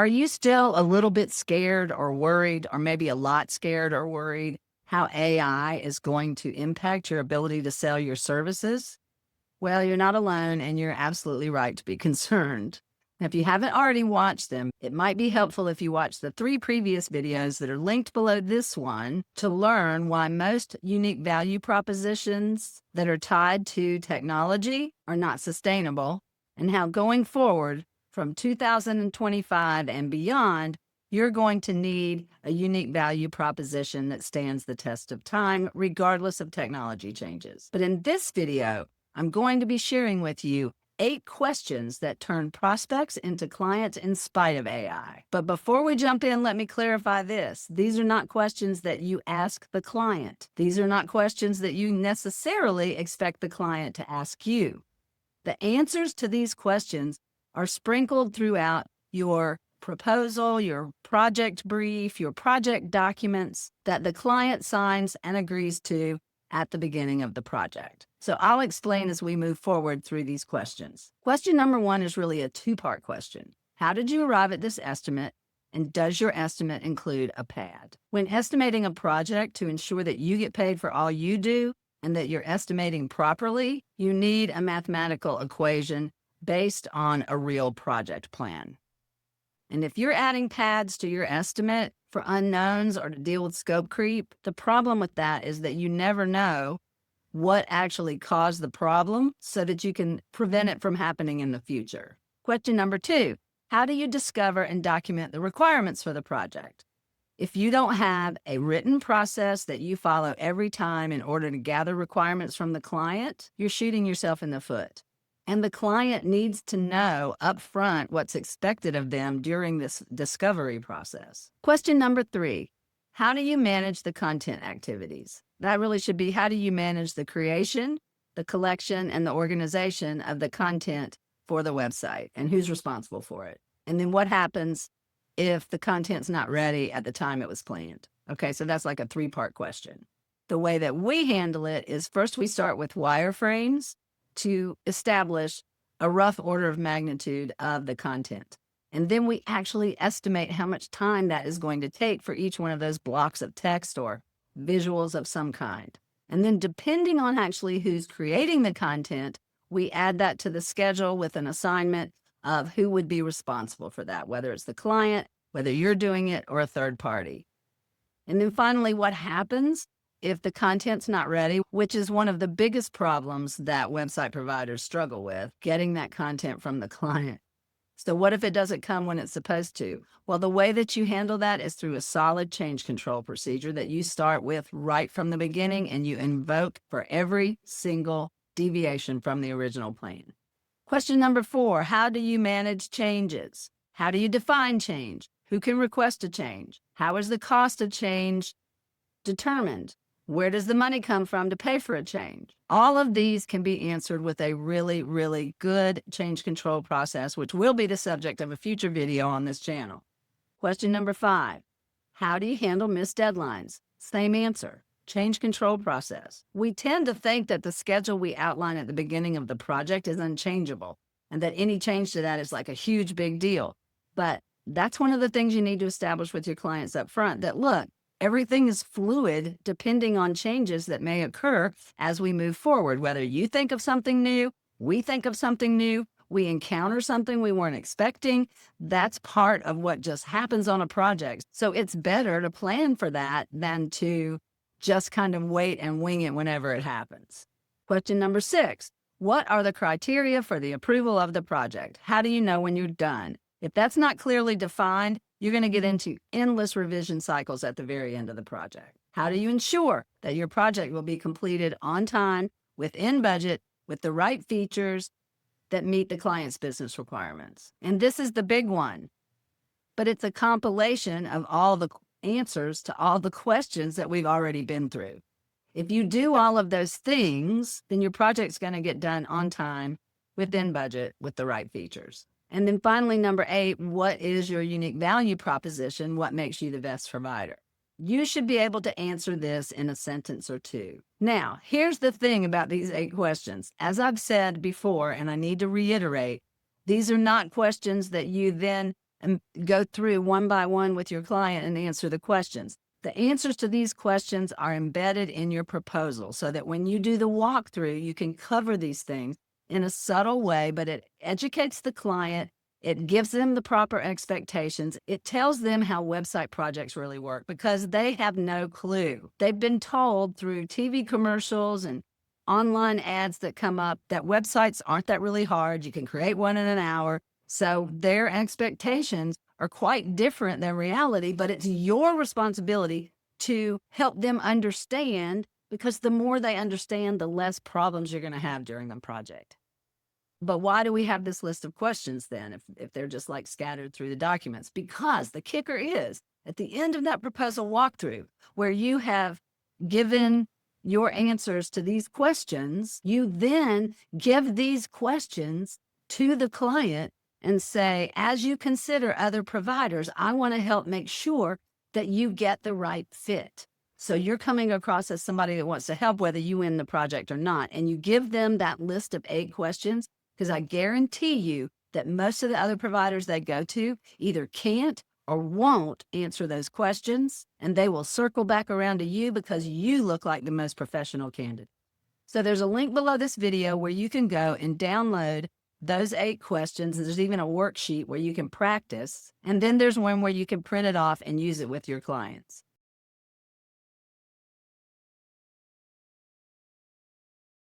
Are you still a little bit scared or worried, or maybe a lot scared or worried how AI is going to impact your ability to sell your services? Well, you're not alone, and you're absolutely right to be concerned. Now, if you haven't already watched them, it might be helpful if you watch the 3 previous videos that are linked below this one to learn why most unique value propositions that are tied to technology are not sustainable, and how going forward from 2025 and beyond, you're going to need a unique value proposition that stands the test of time, regardless of technology changes. But in this video, I'm going to be sharing with you 8 questions that turn prospects into clients in spite of AI. But before we jump in, let me clarify this. These are not questions that you ask the client. These are not questions that you necessarily expect the client to ask you. The answers to these questions are sprinkled throughout your proposal, your project brief, your project documents that the client signs and agrees to at the beginning of the project. So I'll explain as we move forward through these questions. Question number 1 is really a 2-part question. How did you arrive at this estimate? And does your estimate include a pad? When estimating a project, to ensure that you get paid for all you do and that you're estimating properly, you need a mathematical equation based on a real project plan. And if you're adding pads to your estimate for unknowns or to deal with scope creep, the problem with that is that you never know what actually caused the problem so that you can prevent it from happening in the future. Question number 2, how do you discover and document the requirements for the project? If you don't have a written process that you follow every time in order to gather requirements from the client, you're shooting yourself in the foot. And the client needs to know upfront what's expected of them during this discovery process. Question number 3, how do you manage the content activities? That really should be, how do you manage the creation, the collection, and the organization of the content for the website, and who's responsible for it? And then what happens if the content's not ready at the time it was planned? Okay, so that's like a 3-part question. The way that we handle it is, first we start with wireframes to establish a rough order of magnitude of the content. And then we actually estimate how much time that is going to take for each one of those blocks of text or visuals of some kind. And then depending on actually who's creating the content, we add that to the schedule with an assignment of who would be responsible for that, whether it's the client, whether you're doing it, or a third party. And then finally, what happens if the content's not ready, which is one of the biggest problems that website providers struggle with, getting that content from the client. So what if it doesn't come when it's supposed to? Well, the way that you handle that is through a solid change control procedure that you start with right from the beginning, and you invoke for every single deviation from the original plan. Question number 4, how do you manage changes? How do you define change? Who can request a change? How is the cost of change determined? Where does the money come from to pay for a change? All of these can be answered with a really, really good change control process, which will be the subject of a future video on this channel. Question number 5, how do you handle missed deadlines? Same answer, change control process. We tend to think that the schedule we outline at the beginning of the project is unchangeable, and that any change to that is like a huge big deal. But that's one of the things you need to establish with your clients up front, that look, everything is fluid depending on changes that may occur as we move forward. Whether you think of something new, we think of something new, we encounter something we weren't expecting, that's part of what just happens on a project. So it's better to plan for that than to just kind of wait and wing it whenever it happens. Question number 6, what are the criteria for the approval of the project? How do you know when you're done? If that's not clearly defined, you're going to get into endless revision cycles at the very end of the project. How do you ensure that your project will be completed on time, within budget, with the right features that meet the client's business requirements? And this is the big one, but it's a compilation of all the answers to all the questions that we've already been through. If you do all of those things, then your project's going to get done on time, within budget, with the right features. And then finally, number 8, what is your unique value proposition? What makes you the best provider? You should be able to answer this in a sentence or 2. Now, here's the thing about these 8 questions. As I've said before, and I need to reiterate, these are not questions that you then and go through one by one with your client and answer the questions. The answers to these questions are embedded in your proposal so that when you do the walkthrough, you can cover these things in a subtle way, but it educates the client. It gives them the proper expectations. It tells them how website projects really work because they have no clue. They've been told through TV commercials and online ads that come up that websites aren't that really hard. You can create one in an hour. So their expectations are quite different than reality, but it's your responsibility to help them understand, because the more they understand, the less problems you're going to have during the project. But why do we have this list of questions then if they're just like scattered through the documents? Because the kicker is at the end of that proposal walkthrough, where you have given your answers to these questions, you then give these questions to the client and say, as you consider other providers, I want to help make sure that you get the right fit. So you're coming across as somebody that wants to help whether you win the project or not. And you give them that list of 8 questions, because I guarantee you that most of the other providers they go to either can't or won't answer those questions, and they will circle back around to you because you look like the most professional candidate. So there's a link below this video where you can go and download those 8 questions. There's even a worksheet where you can practice. And then there's one where you can print it off and use it with your clients.